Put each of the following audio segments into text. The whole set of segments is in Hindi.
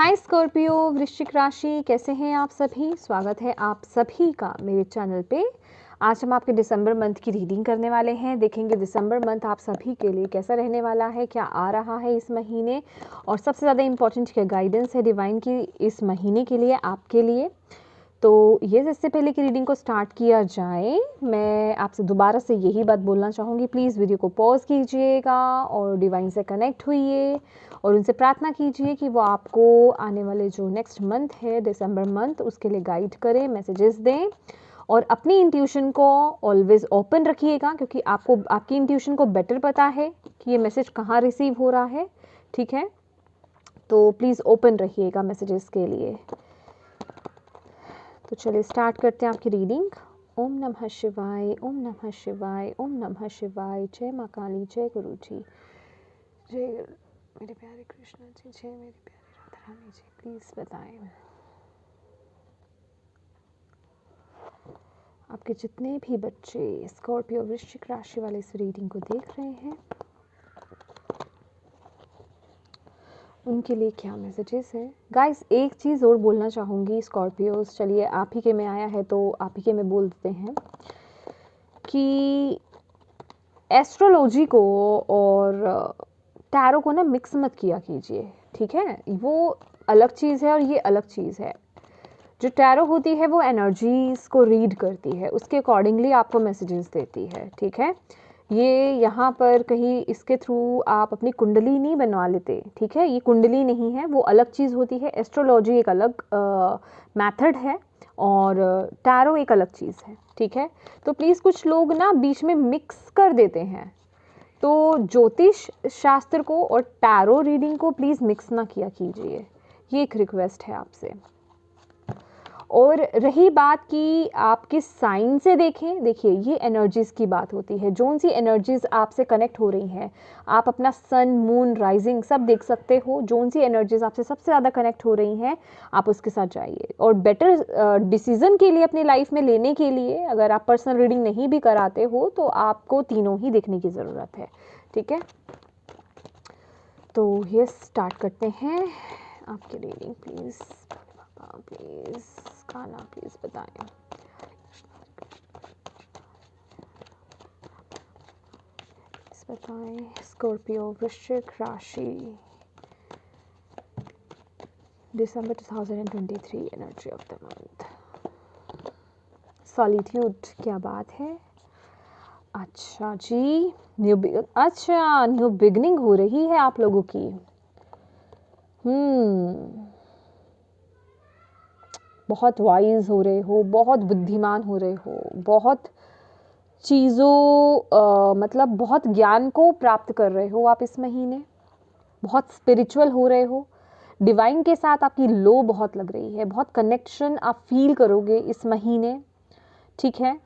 हाय स्कॉर्पियो वृश्चिक राशि, कैसे हैं आप सभी। स्वागत है आप सभी का मेरे चैनल पे। आज हम आपके दिसंबर मंथ की रीडिंग करने वाले हैं। देखेंगे दिसंबर मंथ आप सभी के लिए कैसा रहने वाला है, क्या आ रहा है इस महीने, और सबसे ज़्यादा इम्पोर्टेंट क्या गाइडेंस है डिवाइन की इस महीने के लिए, आपके लिए। तो ये इससे पहले कि रीडिंग को स्टार्ट किया जाए, मैं आपसे दोबारा से यही बात बोलना चाहूँगी, प्लीज़ वीडियो को पॉज कीजिएगा और डिवाइन से कनेक्ट होइए और उनसे प्रार्थना कीजिए कि वो आपको आने वाले जो नेक्स्ट मंथ है दिसंबर मंथ, उसके लिए गाइड करें, मैसेजेस दें। और अपनी इंट्यूशन को ऑलवेज ओपन रखिएगा, क्योंकि आपको आपकी इंट्यूशन को बेटर पता है कि ये मैसेज कहाँ रिसीव हो रहा है। ठीक है, तो प्लीज़ ओपन रहिएगा मैसेजेस के लिए। तो चलिए स्टार्ट करते हैं आपकी रीडिंग। ओम नमः शिवाय, ओम नमः शिवाय, ओम नमः शिवाय। जय माँ काली, जय गुरु जी, जय मेरे प्यारे कृष्णा जी, जय मेरे प्यारे राधा रानी जी। प्लीज़ बताएं आपके जितने भी बच्चे स्कॉर्पियो वृश्चिक राशि वाले इस रीडिंग को देख रहे हैं, उनके लिए क्या मैसेजेस हैं। गाइस एक चीज़ और बोलना चाहूँगी स्कॉर्पियोस, चलिए आप ही के में आया है तो आप ही के में बोल देते हैं कि एस्ट्रोलॉजी को और टैरो को ना मिक्स मत किया कीजिए। ठीक है, वो अलग चीज़ है और ये अलग चीज़ है। जो टैरो होती है वो एनर्जीज़ को रीड करती है, उसके अकॉर्डिंगली आपको मैसेजेस देती है। ठीक है, ये यहाँ पर कहीं इसके थ्रू आप अपनी कुंडली नहीं बनवा लेते। ठीक है, ये कुंडली नहीं है, वो अलग चीज़ होती है। एस्ट्रोलॉजी एक अलग मेथड है और टैरो एक अलग चीज़ है। ठीक है, तो प्लीज़ कुछ लोग ना बीच में मिक्स कर देते हैं, तो ज्योतिष शास्त्र को और टैरो रीडिंग को प्लीज़ मिक्स ना किया कीजिए, ये एक रिक्वेस्ट है आपसे। और रही बात कि आप किस साइन से देखें, देखिए ये एनर्जीज़ की बात होती है। जोन सी एनर्जीज़ आपसे कनेक्ट हो रही हैं, आप अपना सन, मून, राइजिंग सब देख सकते हो। जोन सी एनर्जीज़ आपसे सबसे ज़्यादा कनेक्ट हो रही हैं, आप उसके साथ जाइए। और बेटर डिसीज़न के लिए अपनी लाइफ में लेने के लिए, अगर आप पर्सनल रीडिंग नहीं भी कराते हो तो आपको तीनों ही देखने की ज़रूरत है। ठीक है, तो ये स्टार्ट करते हैं आपकी रीडिंग। प्लीज़ प्लीज़ गाना प्लीज़ बताएं। बताएं स्कॉर्पियो वृश्चिक राशि दिसंबर 2023 energy of the month. Solitude, क्या बात है। अच्छा जी, न्यू बिगनिंग हो रही है आप लोगों की। बहुत वाइज हो रहे हो, बहुत बुद्धिमान हो रहे हो, बहुत चीज़ों मतलब बहुत ज्ञान को प्राप्त कर रहे हो आप इस महीने। बहुत स्पिरिचुअल हो रहे हो, डिवाइन के साथ आपकी लो बहुत लग रही है, बहुत कनेक्शन आप फील करोगे इस महीने। ठीक है,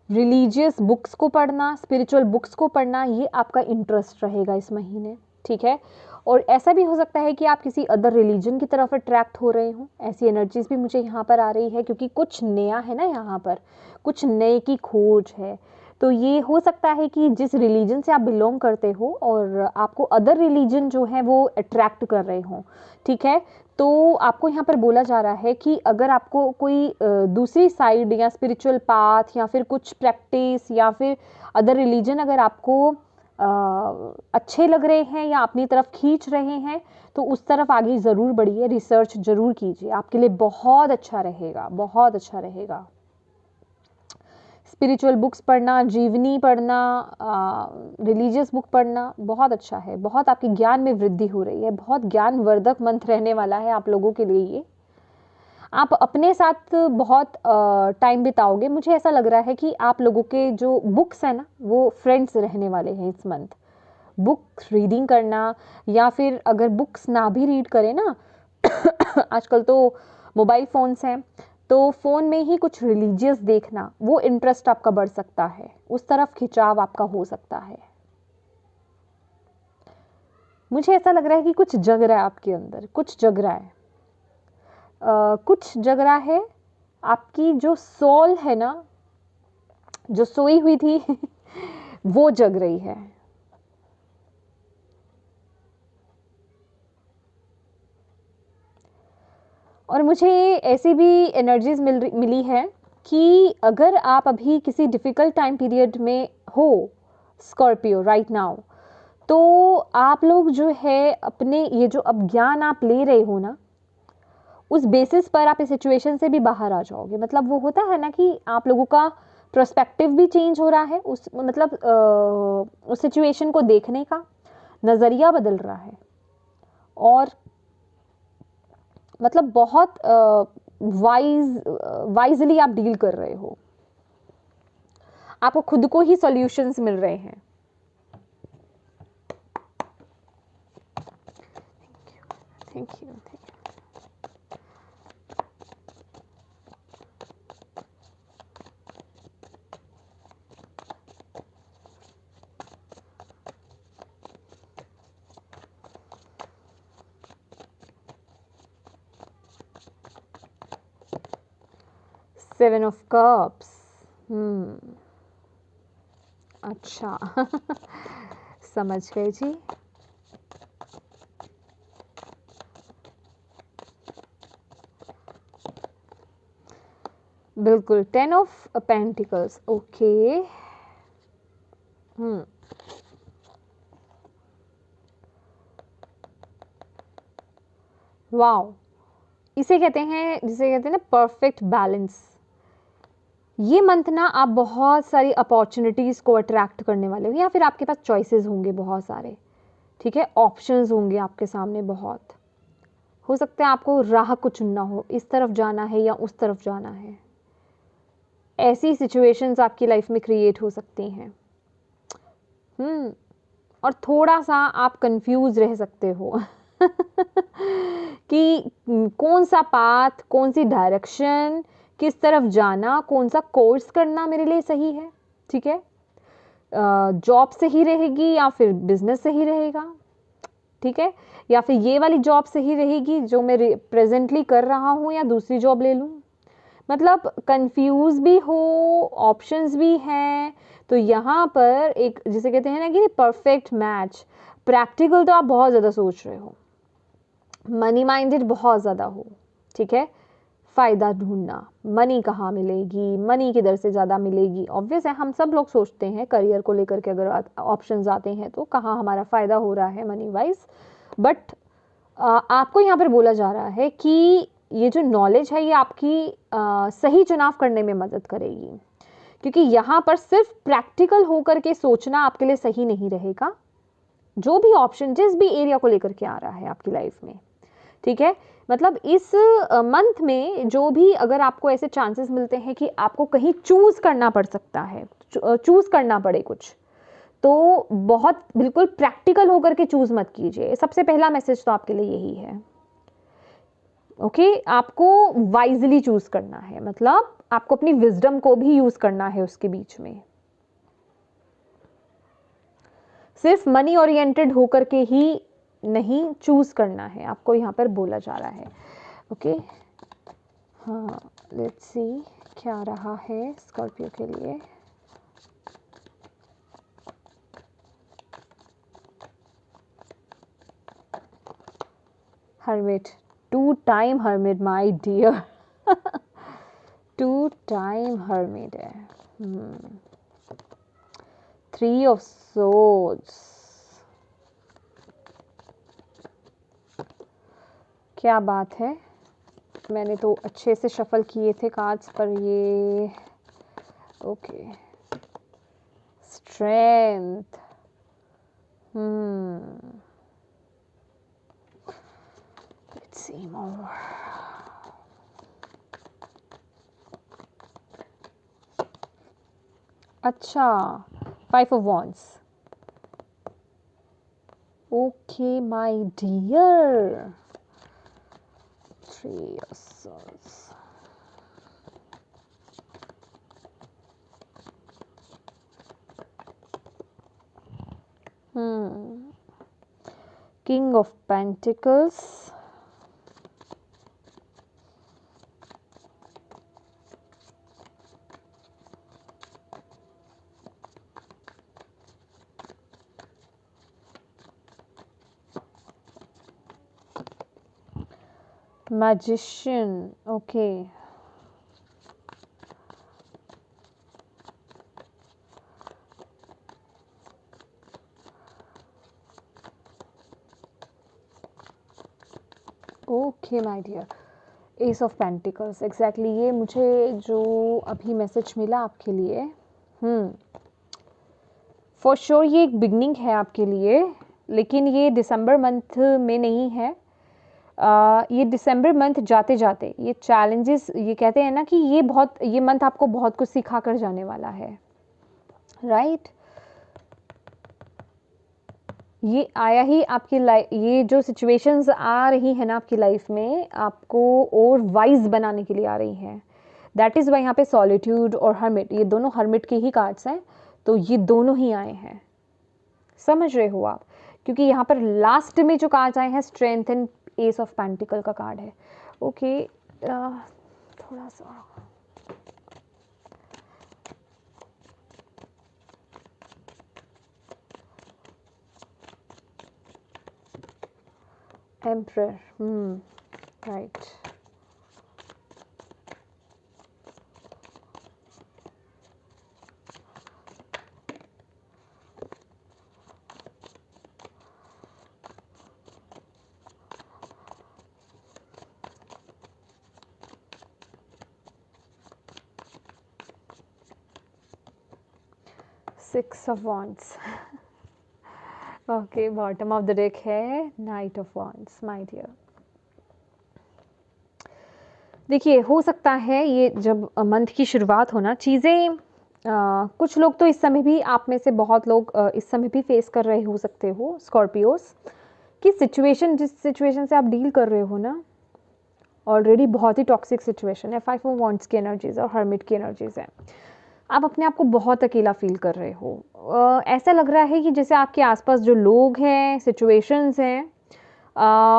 रिलीजियस बुक्स को पढ़ना, स्पिरिचुअल बुक्स को पढ़ना, ये आपका इंटरेस्ट रहेगा इस महीने। ठीक है, और ऐसा भी हो सकता है कि आप किसी अदर रिलीजन की तरफ अट्रैक्ट हो रहे हो, ऐसी एनर्जीज भी मुझे यहाँ पर आ रही है, क्योंकि कुछ नया है ना, यहाँ पर कुछ नए की खोज है। तो ये हो सकता है कि जिस रिलीजन से आप बिलोंग करते हो और आपको अदर रिलीजन जो है वो अट्रैक्ट कर रहे हो। ठीक है, तो आपको यहाँ पर बोला जा रहा है कि अगर आपको कोई दूसरी साइड या स्पिरिचुअल पाथ या फिर कुछ प्रैक्टिस या फिर अदर रिलीजन अगर आपको अच्छे लग रहे हैं या अपनी तरफ खींच रहे हैं, तो उस तरफ आगे ज़रूर बढ़िए, रिसर्च ज़रूर कीजिए, आपके लिए बहुत अच्छा रहेगा, बहुत अच्छा रहेगा। स्पिरिचुअल बुक्स पढ़ना, जीवनी पढ़ना, रिलीजियस बुक पढ़ना बहुत अच्छा है। बहुत आपके ज्ञान में वृद्धि हो रही है, बहुत ज्ञानवर्धक मंथ रहने वाला है आप लोगों के लिए ये। आप अपने साथ बहुत टाइम बिताओगे। मुझे ऐसा लग रहा है कि आप लोगों के जो बुक्स हैं ना, वो फ्रेंड्स रहने वाले हैं इस मंथ। बुक रीडिंग करना, या फिर अगर बुक्स ना भी रीड करें ना आजकल तो मोबाइल फ़ोन्स हैं, तो फ़ोन में ही कुछ रिलीजियस देखना, वो इंटरेस्ट आपका बढ़ सकता है, उस तरफ खिंचाव आपका हो सकता है। मुझे ऐसा लग रहा है कि कुछ जग रहा है आपके अंदर, कुछ जग रहा है, कुछ जग रहा है। आपकी जो सोल है ना, जो सोई हुई थी वो जग रही है। और मुझे ऐसी भी एनर्जीज मिली है कि अगर आप अभी किसी डिफ़िकल्ट टाइम पीरियड में हो स्कॉर्पियो राइट नाउ, तो आप लोग जो है अपने ये जो अब ज्ञान आप ले रहे हो ना, उस बेसिस पर आप इस सिचुएशन से भी बाहर आ जाओगे। मतलब वो होता है ना कि आप लोगों का पर्सपेक्टिव भी चेंज हो रहा है, उस मतलब उस सिचुएशन को देखने का नज़रिया बदल रहा है, और मतलब बहुत वाइजली आप डील कर रहे हो, आपको खुद को ही सॉल्यूशंस मिल रहे हैं। Thank you. Seven of cups, अच्छा समझ गए जी। बिल्कुल, 10 ऑफ पेंटिकल्स, ओके। वाओ, इसे कहते हैं, जिसे कहते हैं ना परफेक्ट बैलेंस। ये मंथ ना आप बहुत सारी अपॉर्चुनिटीज़ को अट्रैक्ट करने वाले हो, या फिर आपके पास चॉइसेस होंगे बहुत सारे, ठीक है, ऑप्शंस होंगे आपके सामने बहुत। हो सकता है आपको राह को चुनना हो, इस तरफ जाना है या उस तरफ जाना है। ऐसी सिचुएशंस आपकी लाइफ में क्रिएट हो सकती हैं। और थोड़ा सा आप कंफ्यूज रह सकते हो कि कौन सा पाथ, कौन सी डायरेक्शन, किस तरफ जाना, कौन सा कोर्स करना मेरे लिए सही है, ठीक है। जॉब सही रहेगी या फिर बिजनेस सही रहेगा, ठीक है, या फिर ये वाली जॉब सही रहेगी जो मैं प्रेजेंटली कर रहा हूँ, या दूसरी जॉब ले लूँ। मतलब कंफ्यूज भी हो, ऑप्शंस भी हैं। तो यहाँ पर एक जिसे कहते हैं ना कि परफेक्ट मैच। प्रैक्टिकल तो आप बहुत ज़्यादा सोच रहे हो, मनी माइंडेड बहुत ज़्यादा हो, ठीक है। फ़ायदा ढूंढना, मनी कहाँ मिलेगी, मनी किधर से ज़्यादा मिलेगी। ऑब्वियस है, हम सब लोग सोचते हैं करियर को लेकर के, अगर ऑप्शंस आते हैं तो कहाँ हमारा फ़ायदा हो रहा है मनी वाइज। बट आपको यहाँ पर बोला जा रहा है कि ये जो नॉलेज है ये आपकी सही चुनाव करने में मदद करेगी, क्योंकि यहाँ पर सिर्फ प्रैक्टिकल होकर के सोचना आपके लिए सही नहीं रहेगा। जो भी ऑप्शन जिस भी एरिया को लेकर के आ रहा है आपकी लाइफ में, ठीक है, मतलब इस मंथ में जो भी अगर आपको ऐसे चांसेस मिलते हैं कि आपको कहीं चूज करना पड़ सकता है, चूज करना पड़े कुछ, तो बहुत बिल्कुल प्रैक्टिकल होकर के चूज मत कीजिए। सबसे पहला मैसेज तो आपके लिए यही है, ओके। आपको वाइजली चूज करना है, मतलब आपको अपनी विजडम को भी यूज करना है उसके बीच में। सिर्फ मनी ओरिएंटेड होकर के ही नहीं चूज करना है, आपको यहाँ पर बोला जा रहा है, ओके। हाँ, लेट्स सी क्या रहा है स्कॉर्पियो के लिए। Hermit, 2 time hermit my dear 2 time hermit है। 3 ऑफ सोर्ड्स, क्या बात है। मैंने तो अच्छे से शफल किए थे कार्ड्स, पर ये okay. Strength, let's see more. अच्छा, 5 of wands, okay my dear. 3 of swords, King of Pentacles, magician, okay. Okay my dear, ace of pentacles, exactly ये मुझे जो अभी मैसेज मिला आपके लिए, फॉर श्योर ये एक बिगनिंग है आपके लिए, लेकिन ये दिसंबर मंथ में नहीं है। ये दिसंबर मंथ जाते जाते ये चैलेंजेस, ये कहते हैं ना कि ये मंथ आपको बहुत कुछ सिखा कर जाने वाला है, राइट। ये आया ही आपकी लाइफ, ये जो सिचुएशंस आ रही है ना आपकी लाइफ में, आपको और वाइज बनाने के लिए आ रही हैं। दैट इज़ वाई यहाँ पे सॉलिट्यूड और हर्मिट, ये दोनों हर्मिट के ही कार्ड्स हैं, तो ये दोनों ही आए हैं, समझ रहे हो आप। क्योंकि यहाँ पर लास्ट में जो कार्ड्स आए हैं strength and ace of pentacle का कार्ड है। ओके, थोड़ा सा emperor, right. Six of wands okay, bottom of the deck है knight of wands my dear. देखिए, हो सकता है ये जब मंथ की शुरुआत हो ना, चीज़ें कुछ लोग तो इस समय भी, आप में से बहुत लोग इस समय भी फेस कर रहे हो सकते हो स्कॉर्पियोस, कि सिचुएशन, जिस सिचुएशन से आप डील कर रहे हो ना, ऑलरेडी बहुत ही टॉक्सिक सिचुएशन है। 5 ऑफ वॉन्ड्स की एनर्जीज और हर्मिट की एनर्जीज है। आप अपने आप को बहुत अकेला फील कर रहे हो। ऐसा लग रहा है कि जैसे आपके आसपास जो लोग हैं, सिचुएशंस हैं,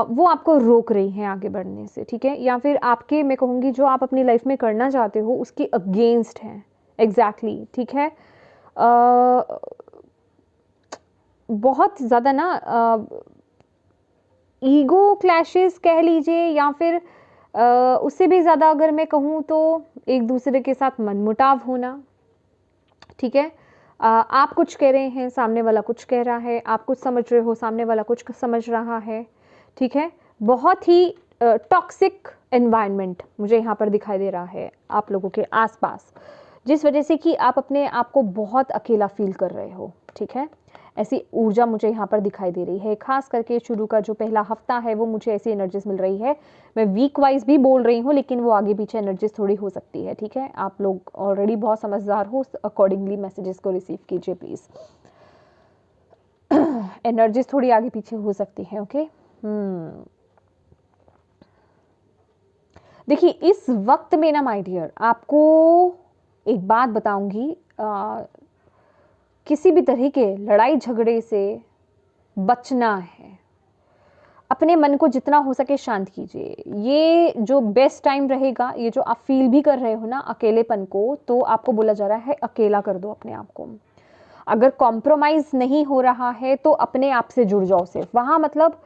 वो आपको रोक रही हैं आगे बढ़ने से, ठीक है, या फिर आपके, मैं कहूँगी, जो आप अपनी लाइफ में करना चाहते हो उसके अगेंस्ट हैं, एग्जैक्टली, ठीक है। बहुत ज़्यादा ना ईगो क्लैशेस कह लीजिए, या फिर उससे भी ज़्यादा अगर मैं कहूँ तो एक दूसरे के साथ मनमुटाव होना, ठीक है। आप कुछ कह रहे हैं, सामने वाला कुछ कह रहा है, आप कुछ समझ रहे हो, सामने वाला कुछ समझ रहा है, ठीक है। बहुत ही टॉक्सिक एनवायरनमेंट मुझे यहाँ पर दिखाई दे रहा है आप लोगों के आसपास, जिस वजह से कि आप अपने आप को बहुत अकेला फील कर रहे हो, ठीक है। ऐसी ऊर्जा मुझे यहाँ पर दिखाई दे रही है। खास करके शुरू का जो पहला हफ्ता है वो मुझे ऐसी एनर्जीज मिल रही है। मैं वीक वाइज भी बोल रही हूँ, लेकिन वो आगे पीछे एनर्जीज थोड़ी हो सकती है, ठीक है। आप लोग ऑलरेडी बहुत समझदार हो, अकॉर्डिंगली मैसेजेस को रिसीव कीजिए प्लीज़। एनर्जीज थोड़ी आगे पीछे हो सकती है, ओके। देखिए, इस वक्त में ना माय डियर, आपको एक बात बताऊंगी, किसी भी तरह के लड़ाई झगड़े से बचना है। अपने मन को जितना हो सके शांत कीजिए। ये जो बेस्ट टाइम रहेगा, ये जो आप फील भी कर रहे हो ना अकेलेपन को, तो आपको बोला जा रहा है अकेला कर दो अपने आप को। अगर कॉम्प्रोमाइज नहीं हो रहा है तो अपने आप से जुड़ जाओ सिर्फ वहाँ, मतलब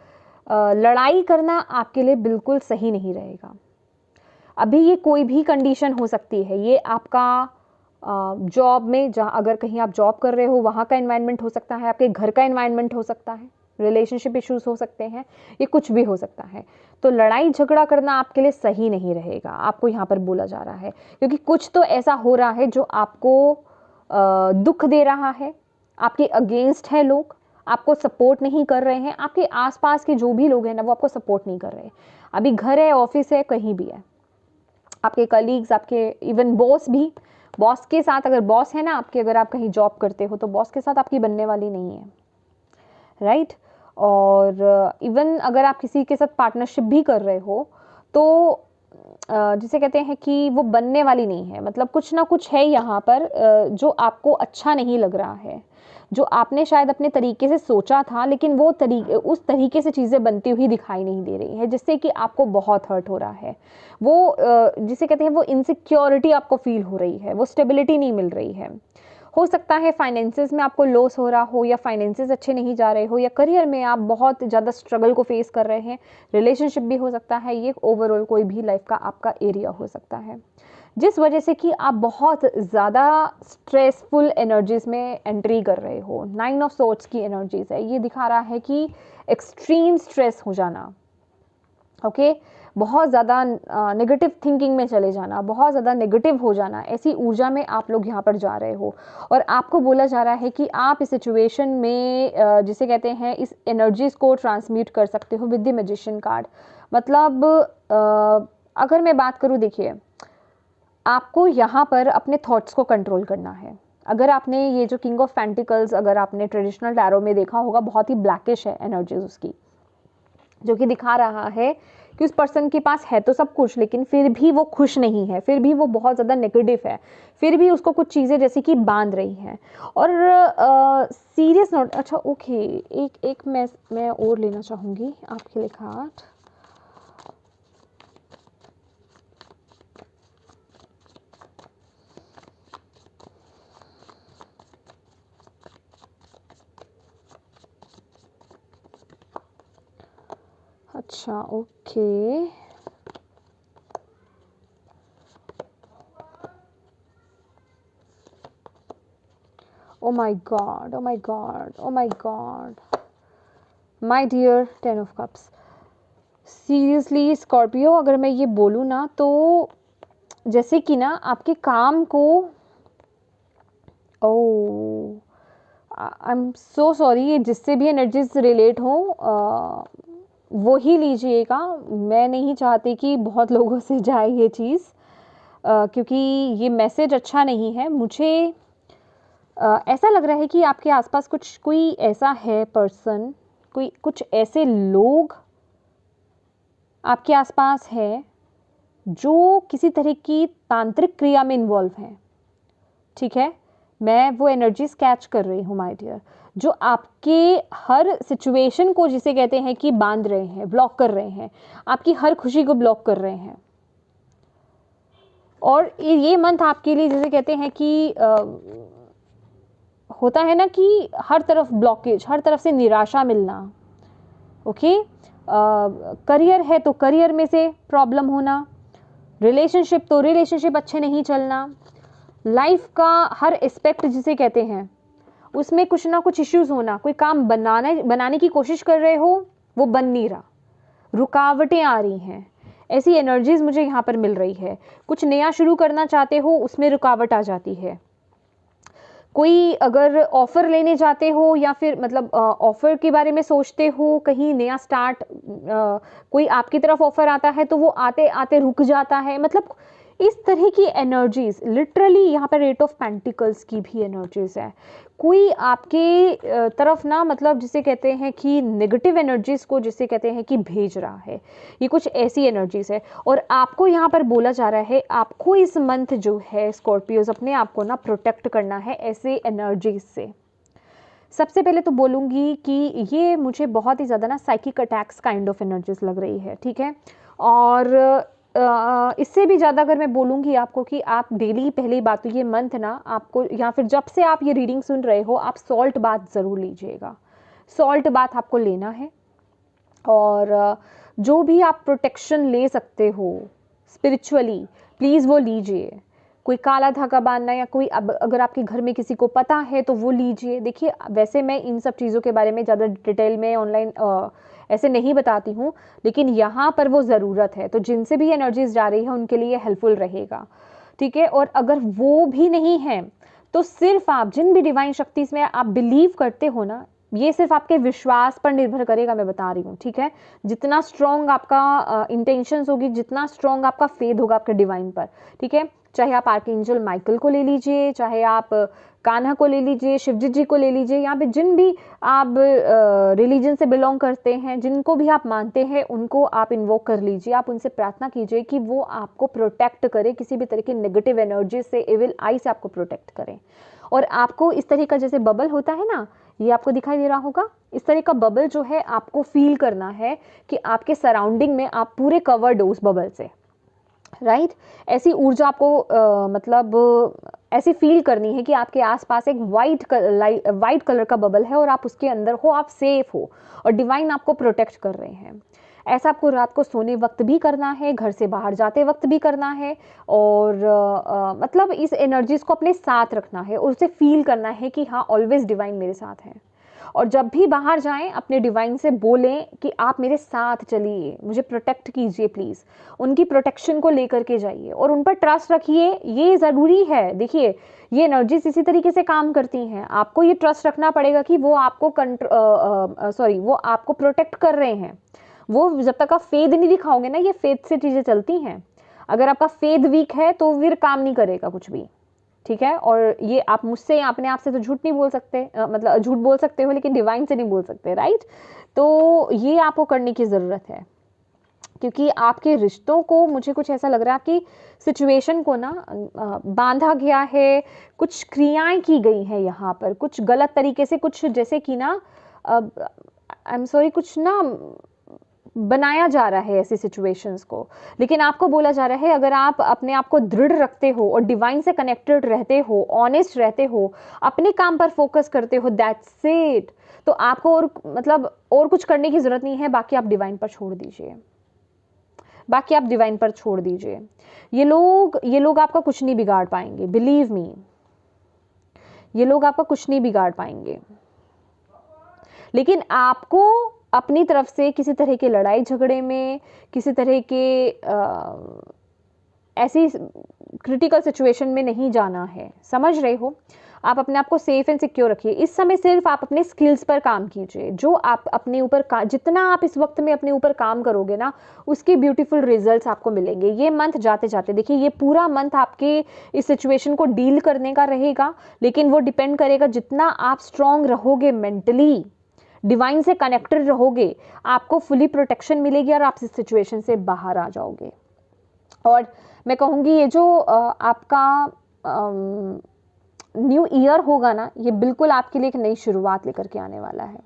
लड़ाई करना आपके लिए बिल्कुल सही नहीं रहेगा। अभी ये कोई भी कंडीशन हो सकती है, ये आपका जॉब में, जहाँ अगर कहीं आप जॉब कर रहे हो वहाँ का एनवायरनमेंट हो सकता है, आपके घर का एनवायरनमेंट हो सकता है, रिलेशनशिप इश्यूज हो सकते हैं, ये कुछ भी हो सकता है। तो लड़ाई झगड़ा करना आपके लिए सही नहीं रहेगा, आपको यहाँ पर बोला जा रहा है, क्योंकि कुछ तो ऐसा हो रहा है जो आपको दुख दे रहा है, आपके अगेंस्ट है लोग, आपको सपोर्ट नहीं कर रहे हैं। आपके आसपास के जो भी लोग हैं ना, वो आपको सपोर्ट नहीं कर रहे। अभी घर है, ऑफिस है, कहीं भी है, आपके कलीग्स, आपके इवन बॉस भी, बॉस के साथ, अगर बॉस है ना आपके, अगर आप कहीं जॉब करते हो तो बॉस के साथ आपकी बनने वाली नहीं है, राइट। और इवन अगर आप किसी के साथ पार्टनरशिप भी कर रहे हो तो जिसे कहते हैं कि वो बनने वाली नहीं है, मतलब कुछ ना कुछ है यहाँ पर जो आपको अच्छा नहीं लग रहा है, जो आपने शायद अपने तरीके से सोचा था, लेकिन वो उस तरीके से चीज़ें बनती हुई दिखाई नहीं दे रही है, जिससे कि आपको बहुत हर्ट हो रहा है। वो जिसे कहते हैं वो इनसिक्योरिटी आपको फील हो रही है, वो स्टेबिलिटी नहीं मिल रही है। हो सकता है फाइनेंसेस में आपको लॉस हो रहा हो, या फाइनेंसेस अच्छे नहीं जा रहे हो, या करियर में आप बहुत ज़्यादा स्ट्रगल को फेस कर रहे हैं, रिलेशनशिप भी हो सकता है, ये ओवरऑल कोई भी लाइफ का आपका एरिया हो सकता है, जिस वजह से कि आप बहुत ज़्यादा स्ट्रेसफुल एनर्जीज में एंट्री कर रहे हो। 9 ऑफ सोर्ड्स की एनर्जीज है, ये दिखा रहा है कि एक्सट्रीम स्ट्रेस हो जाना, ओके, बहुत ज़्यादा नेगेटिव थिंकिंग में चले जाना, बहुत ज़्यादा नेगेटिव हो जाना, ऐसी ऊर्जा में आप लोग यहाँ पर जा रहे हो। और आपको बोला जा रहा है कि आप इस सिचुएशन में जिसे कहते हैं इस एनर्जीज को ट्रांसमिट कर सकते हो विद द मैजिशियन कार्ड। मतलब अगर मैं बात करूँ, देखिए आपको यहाँ पर अपने थॉट्स को कंट्रोल करना है। अगर आपने ये जो किंग ऑफ पेंटिकल्स अगर आपने ट्रेडिशनल टैरो में देखा होगा, बहुत ही ब्लैकिश है एनर्जीज उसकी, जो कि दिखा रहा है कि उस पर्सन के पास है तो सब कुछ, लेकिन फिर भी वो खुश नहीं है, फिर भी वो बहुत ज़्यादा नेगेटिव है, फिर भी उसको कुछ चीज़ें जैसे कि बांध रही हैं। और सीरियस नोट, अच्छा ओके, एक मैं और लेना चाहूँगी आपके लिए कार्ड। अच्छा okay, oh my god, oh my god, oh my god, my dear 10 of cups. Seriously Scorpio, अगर मैं ये बोलूँ ना तो जैसे कि ना आपके काम को, ओ आई एम सो सॉरी, ये जिससे भी एनर्जीज रिलेट हो वो ही लीजिएगा। मैं नहीं चाहती कि बहुत लोगों से जाए ये चीज़, क्योंकि ये मैसेज अच्छा नहीं है। मुझे ऐसा लग रहा है कि आपके आसपास कोई ऐसा है पर्सन, कुछ ऐसे लोग आपके आसपास है जो किसी तरह की तांत्रिक क्रिया में इन्वॉल्व हैं, ठीक है। मैं वो एनर्जीज कैच कर रही हूँ माय डियर, जो आपके हर सिचुएशन को जिसे कहते हैं कि बांध रहे हैं, ब्लॉक कर रहे हैं, आपकी हर खुशी को ब्लॉक कर रहे हैं। और ये मंथ आपके लिए जिसे कहते हैं कि होता है ना कि हर तरफ ब्लॉकेज, हर तरफ से निराशा मिलना, ओके। करियर है तो करियर में से प्रॉब्लम होना, रिलेशनशिप तो रिलेशनशिप अच्छे नहीं चलना, लाइफ का हर एस्पेक्ट जिसे कहते हैं उसमें कुछ ना कुछ इश्यूज होना, कोई काम बनाने की कोशिश कर रहे हो वो बन नहीं रहा, रुकावटें आ रही हैं, ऐसी एनर्जीज मुझे यहाँ पर मिल रही है। कुछ नया शुरू करना चाहते हो उसमें रुकावट आ जाती है। कोई अगर ऑफ़र लेने जाते हो या फिर मतलब ऑफ़र के बारे में सोचते हो, कहीं नया स्टार्ट कोई आपकी तरफ ऑफ़र आता है तो वो आते आते रुक जाता है, मतलब इस तरह की एनर्जीज लिटरली यहाँ पर एट ऑफ पेंटिकल्स की भी एनर्जीज है। कोई आपके तरफ ना मतलब जिसे कहते हैं कि नेगेटिव एनर्जीज को जिसे कहते हैं कि भेज रहा है, ये कुछ ऐसी एनर्जीज है। और आपको यहाँ पर बोला जा रहा है आपको इस मंथ जो है स्कॉर्पियोज अपने आप को ना प्रोटेक्ट करना है ऐसे एनर्जीज से। सबसे पहले तो बोलूँगी कि ये मुझे बहुत ही ज़्यादा ना psychic attacks kind of energies लग रही है, ठीक है। और इससे भी ज़्यादा अगर मैं बोलूँगी आपको कि आप डेली, पहली बात तो ये मंथ ना आपको, या फिर जब से आप ये रीडिंग सुन रहे हो, आप सॉल्ट बाथ ज़रूर लीजिएगा। सॉल्ट बाथ आपको लेना है। और जो भी आप प्रोटेक्शन ले सकते हो स्पिरिचुअली, प्लीज़ वो लीजिए। कोई काला धागा बांधना या कोई अगर आपके घर में किसी को पता है तो वो लीजिए। देखिए वैसे मैं इन सब चीज़ों के बारे में ज़्यादा डिटेल में ऑनलाइन ऐसे नहीं बताती हूँ, लेकिन यहाँ पर वो ज़रूरत है, तो जिनसे भी एनर्जीज जा रही है उनके लिए हेल्पफुल रहेगा, ठीक है। और अगर वो भी नहीं है तो सिर्फ आप जिन भी डिवाइन शक्ति में आप बिलीव करते हो ना, ये सिर्फ आपके विश्वास पर निर्भर करेगा, मैं बता रही हूँ, ठीक है। जितना स्ट्रॉन्ग आपका इंटेंशंस होगी, जितना स्ट्रॉन्ग आपका फेथ होगा आपके डिवाइन पर, ठीक है। चाहे आप आर्कएंजल माइकल को ले लीजिए, चाहे आप कान्हा को ले लीजिए, शिवजी जी को ले लीजिए, यहाँ पे जिन भी आप रिलीजन से बिलोंग करते हैं, जिनको भी आप मानते हैं, उनको आप इन्वोक कर लीजिए। आप उनसे प्रार्थना कीजिए कि वो आपको प्रोटेक्ट करें, किसी भी तरह की नेगेटिव एनर्जी से, एविल आई से आपको प्रोटेक्ट करें। और आपको इस तरह का जैसे बबल होता है ना, ये आपको दिखाई दे रहा होगा, इस तरह का बबल जो है आपको फील करना है कि आपके सराउंडिंग में आप पूरे कवर्ड हो उस बबल से, राइट ऐसी ऊर्जा आपको मतलब ऐसी फील करनी है कि आपके आसपास एक वाइट कलर का बबल है और आप उसके अंदर हो, आप सेफ हो और डिवाइन आपको प्रोटेक्ट कर रहे हैं। ऐसा आपको रात को सोने वक्त भी करना है, घर से बाहर जाते वक्त भी करना है और मतलब इस एनर्जीज को अपने साथ रखना है और उसे फील करना है कि हाँ ऑलवेज डिवाइन मेरे साथ है। और जब भी बाहर जाएं अपने डिवाइन से बोलें कि आप मेरे साथ चलिए, मुझे प्रोटेक्ट कीजिए प्लीज़। उनकी प्रोटेक्शन को लेकर के जाइए और उन पर ट्रस्ट रखिए, ये ज़रूरी है। देखिए ये एनर्जीज इसी तरीके से काम करती हैं, आपको ये ट्रस्ट रखना पड़ेगा कि वो आपको वो आपको प्रोटेक्ट कर रहे हैं। वो जब तक आप फेद नहीं दिखाओगे ना, ये फेद से चीज़ें चलती हैं। अगर आपका फेद वीक है तो फिर काम नहीं करेगा कुछ भी, ठीक है। और ये आप मुझसे अपने आप से तो झूठ नहीं बोल सकते, मतलब झूठ बोल सकते हो लेकिन डिवाइन से नहीं बोल सकते, राइट। तो ये आपको करने की ज़रूरत है क्योंकि आपके रिश्तों को, मुझे कुछ ऐसा लग रहा है आपकी सिचुएशन को ना बांधा गया है, कुछ क्रियाएं की गई हैं यहाँ पर, कुछ गलत तरीके से, कुछ जैसे कि ना आई एम सॉरी, कुछ ना बनाया जा रहा है ऐसी सिचुएशंस को। लेकिन आपको बोला जा रहा है अगर आप अपने आप को दृढ़ रखते हो और डिवाइन से कनेक्टेड रहते हो, ऑनेस्ट रहते हो, अपने काम पर फोकस करते हो, दैट्स इट। तो आपको और मतलब और कुछ करने की जरूरत नहीं है, बाकी आप डिवाइन पर छोड़ दीजिए, बाकी आप डिवाइन पर छोड़ दीजिए। ये लोग आपका कुछ नहीं बिगाड़ पाएंगे, बिलीव मी, ये लोग आपका कुछ नहीं बिगाड़ पाएंगे। लेकिन आपको अपनी तरफ से किसी तरह के लड़ाई झगड़े में, किसी तरह के ऐसी क्रिटिकल सिचुएशन में नहीं जाना है, समझ रहे हो। आप अपने आप को सेफ एंड सिक्योर रखिए। इस समय सिर्फ आप अपने स्किल्स पर काम कीजिए, जो आप अपने ऊपर जितना आप इस वक्त में अपने ऊपर काम करोगे ना, उसके ब्यूटीफुल रिजल्ट्स आपको मिलेंगे। ये मंथ जाते जाते, देखिए ये पूरा मंथ आपके इस सिचुएशन को डील करने का रहेगा, लेकिन वो डिपेंड करेगा जितना आप स्ट्रांग रहोगे मेंटली, डिवाइन से कनेक्टेड रहोगे, आपको फुली प्रोटेक्शन मिलेगी और आप इस सिचुएशन से बाहर आ जाओगे। और मैं कहूँगी ये जो आपका न्यू ईयर होगा ना, ये बिल्कुल आपके लिए एक नई शुरुआत लेकर के आने वाला है,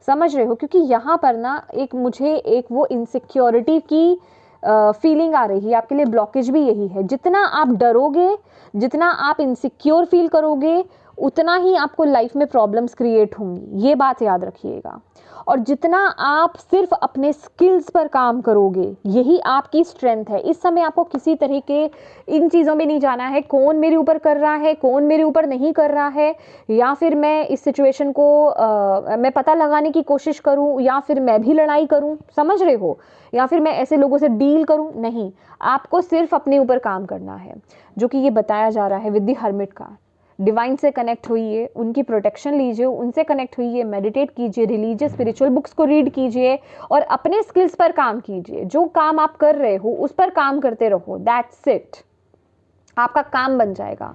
समझ रहे हो। क्योंकि यहाँ पर ना मुझे एक वो इनसिक्योरिटी की फीलिंग आ रही है, आपके लिए ब्लॉकेज भी यही है। जितना आप डरोगे, जितना आप इनसिक्योर फील करोगे, उतना ही आपको लाइफ में प्रॉब्लम्स क्रिएट होंगी, ये बात याद रखिएगा। और जितना आप सिर्फ अपने स्किल्स पर काम करोगे, यही आपकी स्ट्रेंथ है। इस समय आपको किसी तरह के इन चीज़ों में नहीं जाना है, कौन मेरे ऊपर कर रहा है, कौन मेरे ऊपर नहीं कर रहा है, या फिर मैं इस सिचुएशन को मैं पता लगाने की कोशिश करूं, या फिर मैं भी लड़ाई करूं, समझ रहे हो, या फिर मैं ऐसे लोगों से डील करूं। नहीं, आपको सिर्फ अपने ऊपर काम करना है, जो कि ये बताया जा रहा है विद द हर्मिट का। डिवाइन से कनेक्ट होइए, उनकी प्रोटेक्शन लीजिए, उनसे कनेक्ट होइए, मेडिटेट कीजिए, रिलीजियस स्पिरिचुअल बुक्स को रीड कीजिए और अपने स्किल्स पर काम कीजिए। जो काम आप कर रहे हो उस पर काम करते रहो, दैट्स इट। आपका काम बन जाएगा।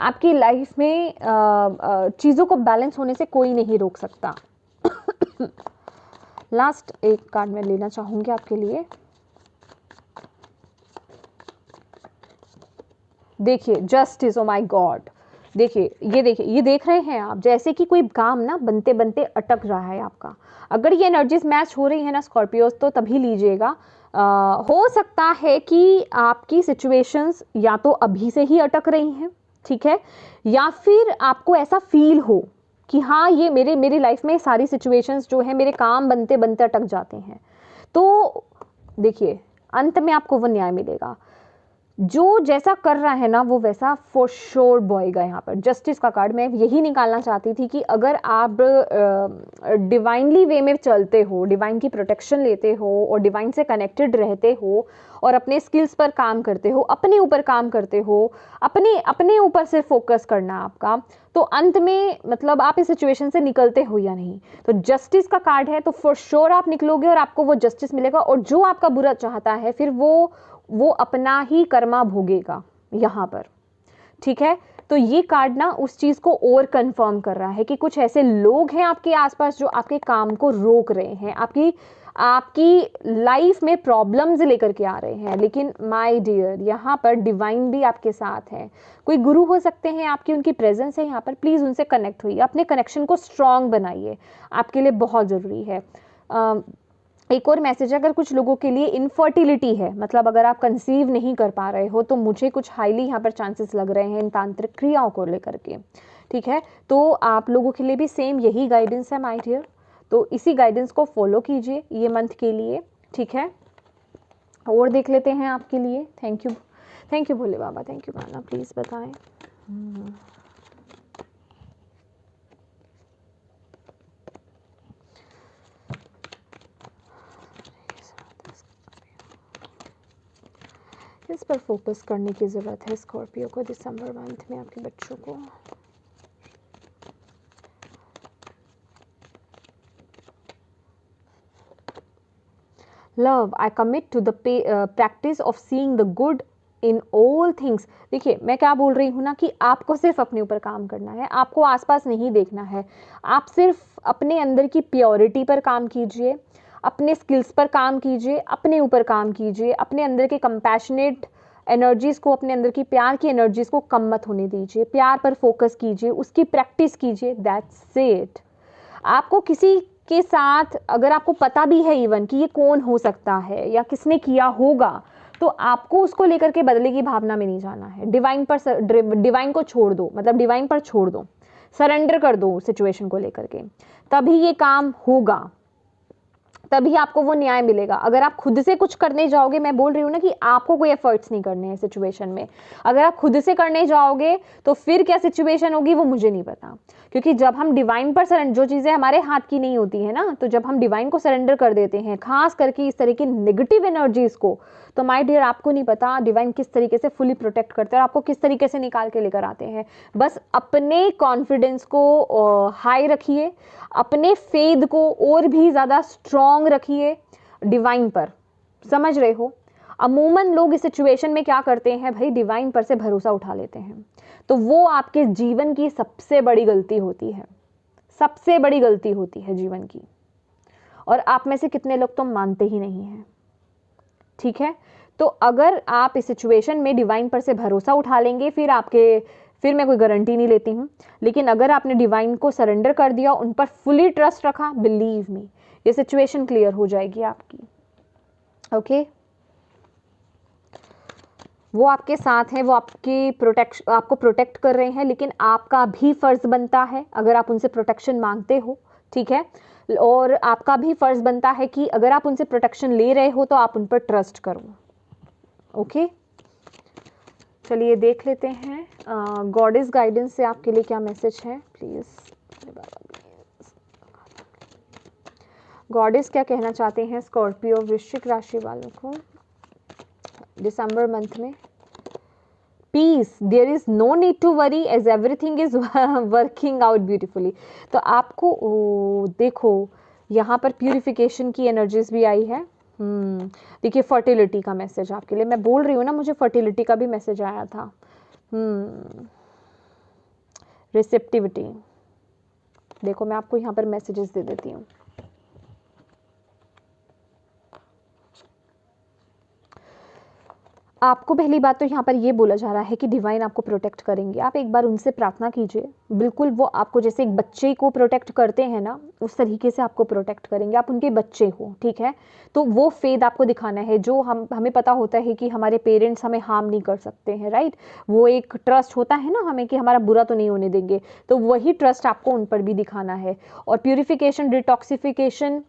आपकी लाइफ में चीज़ों को बैलेंस होने से कोई नहीं रोक सकता। लास्ट एक कार्ड मैं लेना चाहूँगी आपके लिए। देखिए जस्टिस, ओ माय गॉड, देखिए ये देख रहे हैं आप, जैसे कि कोई काम ना बनते बनते अटक रहा है आपका। अगर ये एनर्जीज मैच हो रही है ना स्कॉर्पियोस, तो तभी लीजिएगा। हो सकता है कि आपकी सिचुएशंस या तो अभी से ही अटक रही हैं, ठीक है, या फिर आपको ऐसा फील हो कि हाँ ये मेरी लाइफ में सारी सिचुएशंस जो है मेरे काम बनते बनते अटक जाते हैं। तो देखिए अंत में आपको वो न्याय मिलेगा। जो जैसा कर रहा है ना वो वैसा फॉर श्योर बॉयगा। यहाँ पर जस्टिस का कार्ड मैं यही निकालना चाहती थी कि अगर आप डिवाइनली वे में चलते हो, डिवाइन की प्रोटेक्शन लेते हो और डिवाइन से कनेक्टेड रहते हो और अपने स्किल्स पर काम करते हो, अपने ऊपर काम करते हो, अपने ऊपर से फोकस करना आपका, तो अंत में मतलब आप इस सिचुएशन से निकलते हो या नहीं। तो जस्टिस का कार्ड है, तो फॉर श्योर आप निकलोगे और आपको वो जस्टिस मिलेगा। और जो आपका बुरा चाहता है फिर वो अपना ही कर्मा भोगेगा यहाँ पर, ठीक है। तो ये कार्ड ना उस चीज़ को और कंफर्म कर रहा है कि कुछ ऐसे लोग हैं आपके आसपास जो आपके काम को रोक रहे हैं, आपकी लाइफ में प्रॉब्लम्स लेकर के आ रहे हैं। लेकिन माय डियर, यहाँ पर डिवाइन भी आपके साथ है। कोई गुरु हो सकते हैं आपकी, उनकी प्रेजेंस है यहाँ पर, प्लीज़ उनसे कनेक्ट होइए, अपने कनेक्शन को स्ट्रॉन्ग बनाइए, आपके लिए बहुत ज़रूरी है। एक और मैसेज, अगर कुछ लोगों के लिए इनफर्टिलिटी है, मतलब अगर आप कंसीव नहीं कर पा रहे हो, तो मुझे कुछ हाईली यहाँ पर चांसेस लग रहे हैं इन तांत्रिक क्रियाओं को लेकर के, ठीक है। तो आप लोगों के लिए भी सेम यही गाइडेंस है माय डियर, तो इसी गाइडेंस को फॉलो कीजिए ये मंथ के लिए, ठीक है। और देख लेते हैं आपके लिए। Thank you Bhole Baba, thank you माना, प्लीज़ बताएं। किस पर फोकस करने की ज़रूरत है स्कॉर्पियो को दिसंबर मंथ में आपके बच्चों को? Love, I commit to the practice of seeing the good in all things. देखिए मैं क्या बोल रही हूँ ना, कि आपको सिर्फ अपने ऊपर काम करना है, आपको आसपास नहीं देखना है। आप सिर्फ अपने अंदर की प्योरिटी पर काम कीजिए, अपने स्किल्स पर काम कीजिए, अपने ऊपर काम कीजिए, अपने अंदर के कंपैशनेट एनर्जीज़ को, अपने अंदर की प्यार की एनर्जीज़ को कम मत होने दीजिए, प्यार पर फोकस कीजिए, उसकी प्रैक्टिस कीजिए, दैट्स इट। आपको किसी के साथ, अगर आपको पता भी है इवन कि ये कौन हो सकता है या किसने किया होगा, तो आपको उसको लेकर के बदले की भावना में नहीं जाना है। डिवाइन को छोड़ दो, मतलब डिवाइन पर छोड़ दो, सरेंडर कर दो सिचुएशन को लेकर के, तभी ये काम होगा, तभी आपको वो न्याय मिलेगा। अगर आप खुद से कुछ करने जाओगे, मैं बोल रही हूँ ना कि आपको कोई एफर्ट्स नहीं करने हैं सिचुएशन में, अगर आप खुद से करने जाओगे तो फिर क्या सिचुएशन होगी वो मुझे नहीं पता। क्योंकि जब हम डिवाइन पर सरेंडर, जो चीज़ें हमारे हाथ की नहीं होती है ना, तो जब हम डिवाइन को सरेंडर कर देते हैं, खास करके इस तरह की नेगेटिव एनर्जीज को, तो माय डियर आपको नहीं पता डिवाइन किस तरीके से फुली प्रोटेक्ट करते हैं और आपको किस तरीके से निकाल के लेकर आते हैं। बस अपने कॉन्फिडेंस को हाई रखिए, अपने फेद को और भी ज़्यादा स्ट्रॉन्ग रखिए डिवाइन पर, समझ रहे हो। अमूमन लोग इस सिचुएशन में क्या करते हैं भाई, डिवाइन पर से भरोसा उठा लेते हैं, तो वो आपके जीवन की सबसे बड़ी गलती होती है, सबसे बड़ी गलती होती है जीवन की। और आप में से कितने लोग तो मानते ही नहीं हैं, ठीक है। तो अगर आप इस सिचुएशन में डिवाइन पर से भरोसा उठा लेंगे, फिर मैं कोई गारंटी नहीं लेती हूँ, लेकिन अगर आपने डिवाइन को सरेंडर कर दिया, उन पर फुली ट्रस्ट रखा, बिलीव मी ये सिचुएशन क्लियर हो जाएगी आपकी, ओके। वो आपके साथ हैं, वो आपको प्रोटेक्ट कर रहे हैं, लेकिन आपका भी फर्ज बनता है, अगर आप उनसे प्रोटेक्शन मांगते हो, ठीक है, और आपका भी फर्ज बनता है कि अगर आप उनसे प्रोटेक्शन ले रहे हो तो आप उन पर ट्रस्ट करो, ओके। चलिए देख लेते हैं गॉडेस गाइडेंस से आपके लिए क्या मैसेज है, प्लीज़। गॉडेस क्या कहना चाहते हैं स्कॉर्पियो वृश्चिक राशि वालों को दिसंबर मंथ में? Peace, there is no need to worry as everything is working out beautifully. तो आपको देखो यहाँ पर प्यूरिफिकेशन की एनर्जीज भी आई है। देखिए फर्टिलिटी का मैसेज आपके लिए, मैं बोल रही हूँ ना, मुझे फर्टिलिटी का भी मैसेज आया था। रिसेप्टिविटी, देखो मैं आपको यहाँ पर मैसेजेस दे देती हूँ। आपको पहली बात तो यहाँ पर ये बोला जा रहा है कि डिवाइन आपको प्रोटेक्ट करेंगे। आप एक बार उनसे प्रार्थना कीजिए, बिल्कुल वो आपको जैसे एक बच्चे को प्रोटेक्ट करते हैं ना, उस तरीके से आपको प्रोटेक्ट करेंगे। आप उनके बच्चे हो, ठीक है, तो वो फेथ आपको दिखाना है। जो हमें पता होता है कि हमारे पेरेंट्स हमें हार्म नहीं कर सकते हैं, राइट, वो एक ट्रस्ट होता है ना हमें कि हमारा बुरा तो नहीं होने देंगे, तो वही ट्रस्ट आपको उन पर भी दिखाना है। और प्यूरिफिकेशन, डिटॉक्सिफिकेशन,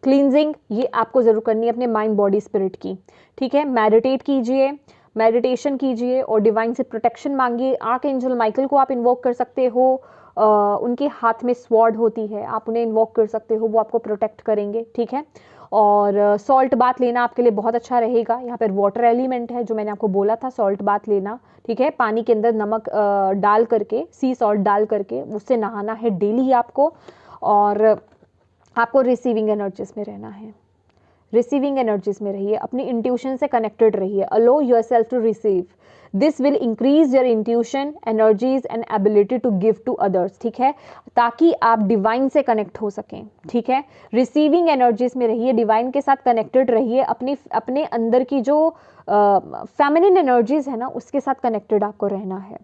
क्लींजिंग, ये आपको ज़रूर करनी है अपने माइंड बॉडी स्पिरिट की, ठीक है। मेडिटेट कीजिए, मेडिटेशन कीजिए और डिवाइन से प्रोटेक्शन मांगिए। आर्क एंजल माइकल को आप इन्वोक कर सकते हो, उनके हाथ में स्वॉर्ड होती है, आप उन्हें इन्वोक कर सकते हो, वो आपको प्रोटेक्ट करेंगे, ठीक है। और सॉल्ट बाथ लेना आपके लिए बहुत अच्छा रहेगा। यहाँ पर वाटर एलिमेंट है, जो मैंने आपको बोला था सॉल्ट बाथ लेना, ठीक है। पानी के अंदर नमक डाल करके, सी सॉल्ट डाल करके उससे नहाना है डेली आपको। और आपको रिसीविंग एनर्जीज में रहना है, रिसीविंग एनर्जीज में रहिए, अपनी इंट्यूशन से कनेक्टेड रहिए। Allow yourself to receive, this will increase your intuition, energies and ability to give to others, ठीक है, ताकि आप डिवाइन से कनेक्ट हो सकें, ठीक है। रिसीविंग एनर्जीज में रहिए, डिवाइन के साथ कनेक्टेड रहिए, अपने अंदर की जो फेमिनिन एनर्जीज है ना, उसके साथ कनेक्टेड आपको रहना है।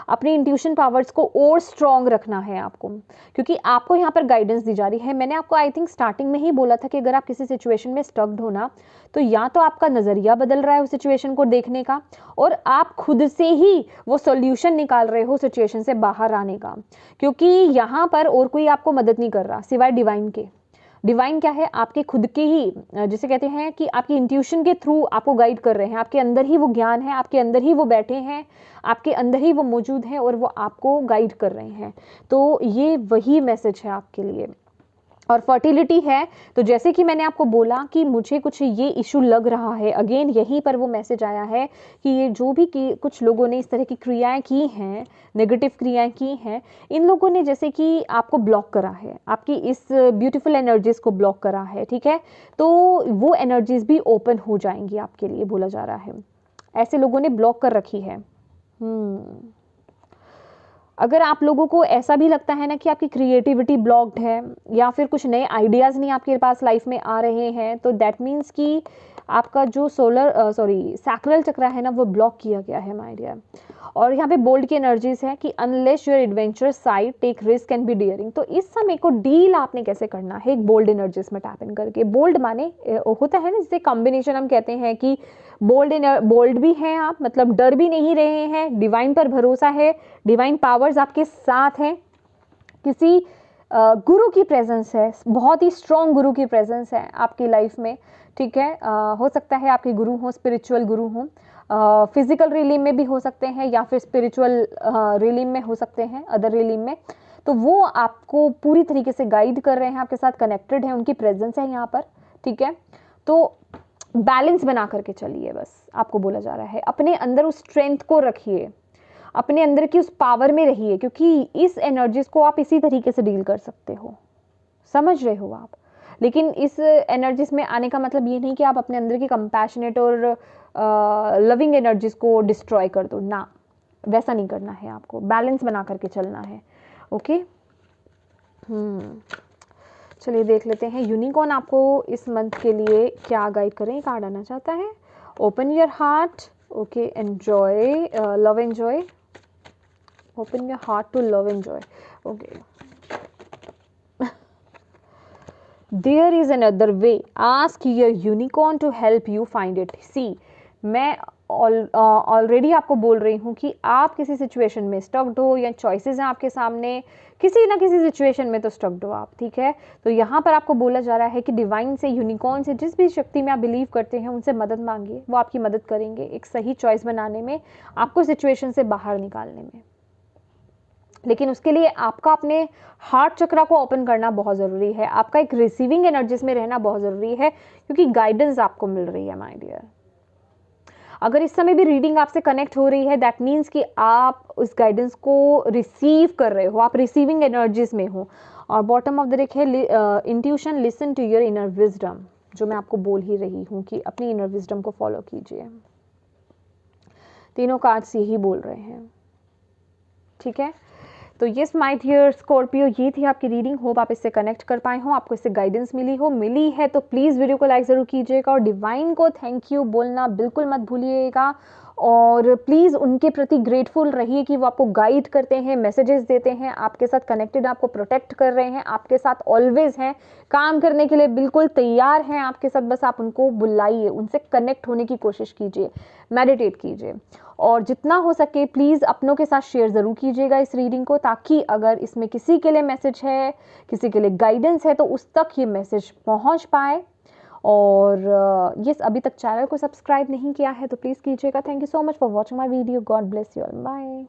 अपनी इंट्यूशन पावर्स को और स्ट्रॉन्ग रखना है आपको, क्योंकि आपको यहाँ पर गाइडेंस दी जा रही है। मैंने आपको आई थिंक स्टार्टिंग में ही बोला था कि अगर आप किसी सिचुएशन में स्टक्ड हो ना, तो या तो आपका नज़रिया बदल रहा है उस सिचुएशन को देखने का, और आप खुद से ही वो सॉल्यूशन निकाल रहे हो सिचुएशन से बाहर आने का, क्योंकि यहाँ पर और कोई आपको मदद नहीं कर रहा सिवाय डिवाइन के। डिवाइन क्या है? आपके खुद के ही, जिसे कहते हैं कि आपकी इंट्यूशन के थ्रू आपको गाइड कर रहे हैं। आपके अंदर ही वो ज्ञान है, आपके अंदर ही वो बैठे हैं, आपके अंदर ही वो मौजूद हैं और वो आपको गाइड कर रहे हैं। तो ये वही मैसेज है आपके लिए। और फर्टिलिटी है, तो जैसे कि मैंने आपको बोला कि मुझे कुछ ये इशू लग रहा है, अगेन यहीं पर वो मैसेज आया है कि ये जो भी कुछ लोगों ने इस तरह की क्रियाएं की हैं, नेगेटिव क्रियाएं की हैं, इन लोगों ने जैसे कि आपको ब्लॉक करा है, आपकी इस ब्यूटीफुल एनर्जीज को ब्लॉक करा है, ठीक है। तो वो एनर्जीज भी ओपन हो जाएंगी आपके लिए, बोला जा रहा है। ऐसे लोगों ने ब्लॉक कर रखी है। अगर आप लोगों को ऐसा भी लगता है ना कि आपकी क्रिएटिविटी ब्लॉक्ड है या फिर कुछ नए आइडियाज़ नहीं आपके पास लाइफ में आ रहे हैं, तो दैट मीन्स कि आपका जो सैक्रल चक्र है ना, वो ब्लॉक किया गया है माय डियर। और यहाँ पे बोल्ड की एनर्जीज है कि unless your adventurous side take risk and be daring. तो इस समय को डील आपने कैसे करना है, एक बोल्ड एनर्जीज में टैप इन करके। बोल्ड माने होता है ना, जिसे कॉम्बिनेशन हम कहते हैं कि बोल्ड भी हैं आप, मतलब डर भी नहीं रहे हैं, डिवाइन पर भरोसा है, डिवाइन पावर्स आपके साथ हैं, किसी गुरु की प्रेजेंस है, बहुत ही स्ट्रॉन्ग गुरु की प्रेजेंस है आपकी लाइफ में, ठीक है। हो सकता है आपके गुरु हो, स्पिरिचुअल गुरु हो, फिजिकल रिलीम में भी हो सकते हैं या फिर स्पिरिचुअल रिलीम में हो सकते हैं, अदर रिलीम में। तो वो आपको पूरी तरीके से गाइड कर रहे हैं, आपके साथ कनेक्टेड है, उनकी प्रेजेंस है यहाँ पर, ठीक है। तो बैलेंस बना करके चलिए, बस आपको बोला जा रहा है। अपने अंदर उस स्ट्रेंथ को रखिए, अपने अंदर की उस पावर में रहिए, क्योंकि इस एनर्जीज को आप इसी तरीके से डील कर सकते हो, समझ रहे हो आप। लेकिन इस एनर्जीज में आने का मतलब ये नहीं कि आप अपने अंदर की कंपैशनेट और लविंग एनर्जीज को डिस्ट्रॉय कर दो ना, वैसा नहीं करना है आपको, बैलेंस बना करके चलना है। ओके, चलिए देख लेते हैं यूनिकॉर्न आपको इस मंथ के लिए क्या गाइड करें, कार्ड आना चाहता है। Open your heart, okay, enjoy, love enjoy, open your heart to love enjoy, okay. There is another way. Ask your unicorn to help you find it. See, मैं ऑलरेडी आपको बोल रही हूँ कि आप किसी सिचुएशन में स्टक्ड हो या चॉइसेस हैं आपके सामने, किसी ना किसी सिचुएशन में तो स्टक्ड हो आप, ठीक है। तो यहाँ पर आपको बोला जा रहा है कि डिवाइन से, यूनिकॉर्न से, जिस भी शक्ति में आप बिलीव करते हैं उनसे मदद मांगिए, वो आपकी मदद करेंगे एक सही चॉइस बनाने में, आपको सिचुएशन से बाहर निकालने में। लेकिन उसके लिए आपका अपने हार्ट चक्रा को ओपन करना बहुत ज़रूरी है, आपका एक रिसीविंग एनर्जीज में रहना बहुत ज़रूरी है, क्योंकि गाइडेंस आपको मिल रही है माय डियर। अगर इस समय भी रीडिंग आपसे कनेक्ट हो रही है, दैट मीन्स कि आप उस गाइडेंस को रिसीव कर रहे हो, आप रिसीविंग एनर्जीज में हो। और बॉटम ऑफ द डेक है intuition, listen to your inner wisdom, जो मैं आपको बोल ही रही हूँ कि अपनी इनर विजडम को फॉलो कीजिए। तीनों कार्ड्स यही बोल रहे हैं, ठीक है। तो यस माय डियर स्कॉर्पियो, ये थी आपकी रीडिंग। होप आप इससे कनेक्ट कर पाए हो, आपको इससे गाइडेंस मिली है तो प्लीज़ वीडियो को लाइक ज़रूर कीजिएगा और डिवाइन को थैंक यू बोलना बिल्कुल मत भूलिएगा। और प्लीज़ उनके प्रति ग्रेटफुल रहिए कि वो आपको गाइड करते हैं, मैसेजेस देते हैं, आपके साथ कनेक्टेड, आपको प्रोटेक्ट कर रहे हैं, आपके साथ ऑलवेज हैं, काम करने के लिए बिल्कुल तैयार हैं आपके साथ। बस आप उनको बुलाइए, उनसे कनेक्ट होने की कोशिश कीजिए, मेडिटेट कीजिए और जितना हो सके प्लीज़ अपनों के साथ शेयर ज़रूर कीजिएगा इस रीडिंग को, ताकि अगर इसमें किसी के लिए मैसेज है, किसी के लिए गाइडेंस है, तो उस तक ये मैसेज पहुंच पाए। और यस, अभी तक चैनल को सब्सक्राइब नहीं किया है तो प्लीज़ कीजिएगा। Thank you so much for watching my video. God bless you all, bye.